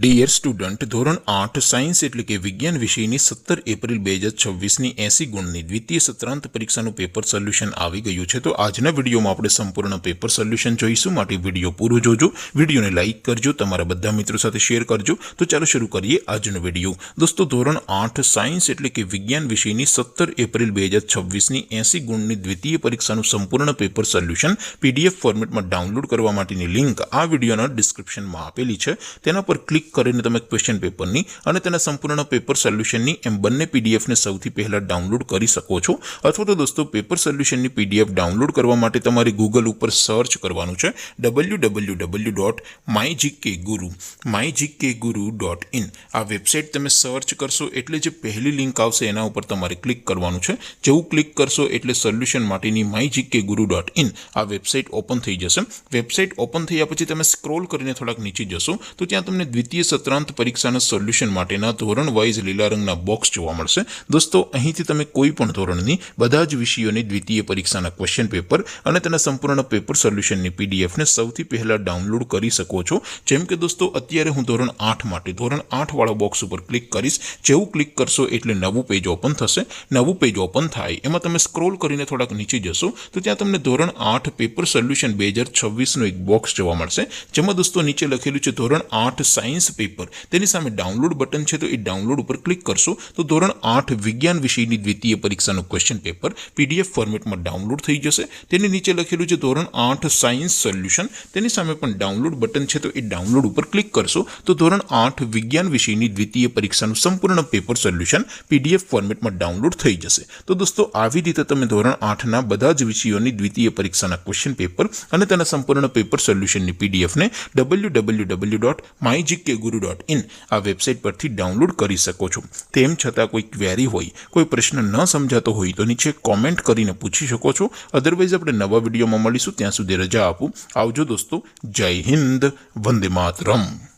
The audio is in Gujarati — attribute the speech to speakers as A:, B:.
A: ડિયર સ્ટુડન્ટ, ધોરણ 8 સાયન્સ એટલે કે વિજ્ઞાન વિષયની 17 એપ્રિલ 2026ની 80 ગુણની દ્વિતીય સત્રાંત પરીક્ષાનું પેપર સોલ્યુશન આવી ગયું છે। તો આજના વિડીયોમાં આપણે સંપૂર્ણ પેપર સોલ્યુશન જોઈશું, માટે વિડીયો પૂરો જોજો, વિડીયોને લાઇક કરજો, તમારા બધા મિત્રો સાથે શેર કરજો। તો ચાલો શરૂ કરીએ આજનો વિડીયો। દોસ્તો, ધોરણ 8 સાયન્સ એટલે કે વિજ્ઞાન વિષયની 17 એપ્રિલ 2026ની 80 ગુણની દ્વિતીય પરીક્ષાનું સંપૂર્ણ પેપર સોલ્યુશન પીડીએફ ફોર્મેટમાં ડાઉનલોડ કરવા માટેની લિંક આ વિડીયોના ડિસ્ક્રિપ્શનમાં આપેલી છે। તેના પર ક્લિક કરીને તમે ક્વેશ્ચન પેપરની અને તેના સંપૂર્ણ પેપર સોલ્યુશનની એમ બંને પીડીએફને સૌથી પહેલા ડાઉનલોડ કરી શકો છો। અથવા તો દોસ્તો, પેપર સોલ્યુશનની પીડીએફ ડાઉનલોડ કરવા માટે તમારે ગૂગલ ઉપર સર્ચ કરવાનું છે www.mygkguru.in। આ વેબસાઇટ તમે સર્ચ કરશો એટલે જે પહેલી લિંક આવશે એના ઉપર તમારે ક્લિક કરવાનું છે। જેવું ક્લિક કરશો એટલે સોલ્યુશન માટેની mygkguru.in આ વેબસાઇટ ઓપન થઈ જશે। વેબસાઇટ ઓપન થયા પછી તમે સ્ક્રોલ કરીને થોડાક નીચે જશો તો ત્યાં તમને દ્વિતીય સત્રાંત પરીક્ષાના સોલ્યુશન માટેના ધોરણ વાઇઝ લીલા રંગના બોક્સ જોવા મળશે। દોસ્તો, અહીંથી તમે કોઈ પણ ધોરણની બધા જ વિષયોની દ્વિતીય પરીક્ષાના ક્વેશ્ચન પેપર અને તેના સંપૂર્ણ પેપર સોલ્યુશનની પીડીએફને સૌથી પહેલા ડાઉનલોડ કરી શકો છો। જેમ કે દોસ્તો, અત્યારે હું ધોરણ 8 માટે ધોરણ 8 વાળા બોક્સ ઉપર ક્લિક કરીશ। જેવું ક્લિક કરશો એટલે નવું પેજ ઓપન થશે। નવું પેજ ઓપન થાય એમાં તમે સ્ક્રોલ કરીને થોડાક નીચે જશો તો ત્યાં તમને ધોરણ 8 પેપર સોલ્યુશન 2026નું એક બોક્સ જોવા મળશે, જેમાં દોસ્તો નીચે લખેલું છે ધોરણ 8 સાયન્સ પેપર। તેની સામે ડાઉનલોડ બટન છે, તો એ ડાઉનલોડ ઉપર ક્લિક કરશો તો ધોરણ 8 વિજ્ઞાન વિષયની દ્વિતીય પરીક્ષાનું ક્વેશ્ચન પેપર પીડીએફ ફોર્મેટમાં ડાઉનલોડ થઈ જશે। તેની નીચે લખેલું છે ધોરણ 8 સાયન્સ સોલ્યુશન। તેની સામે પણ ડાઉનલોડ બટન છે, તો એ ડાઉનલોડ ઉપર ક્લિક કરશો તો ધોરણ 8 વિજ્ઞાન વિષયની દ્વિતીય પરીક્ષાનું સંપૂર્ણ પેપર સોલ્યુશન પીડીએફ ફોર્મેટમાં ડાઉનલોડ થઈ જશે। તો દોસ્તો, આવી રીતે તમે ધોરણ 8ના બધા જ વિષયોની દ્વિતીય પરીક્ષાના ક્વેશ્ચન પેપર અને તેના સંપૂર્ણ પેપર સોલ્યુશનની પીડીએફને www.mygkguru.in આ વેબસાઇટ પરથી ડાઉનલોડ કરી શકો છો। તેમ છતાં કોઈ ક્વેરી હોય, કોઈ પ્રશ્ન ન સમજાતો હોય તો નીચે કોમેન્ટ કરીને પૂછી શકો છો। અધરવાઇઝ આપણે નવા વિડીયોમાં મળીશું, ત્યાં સુધી રજા આપું। આવજો દોસ્તો, જય હિન્દ, વંદે માતરમ।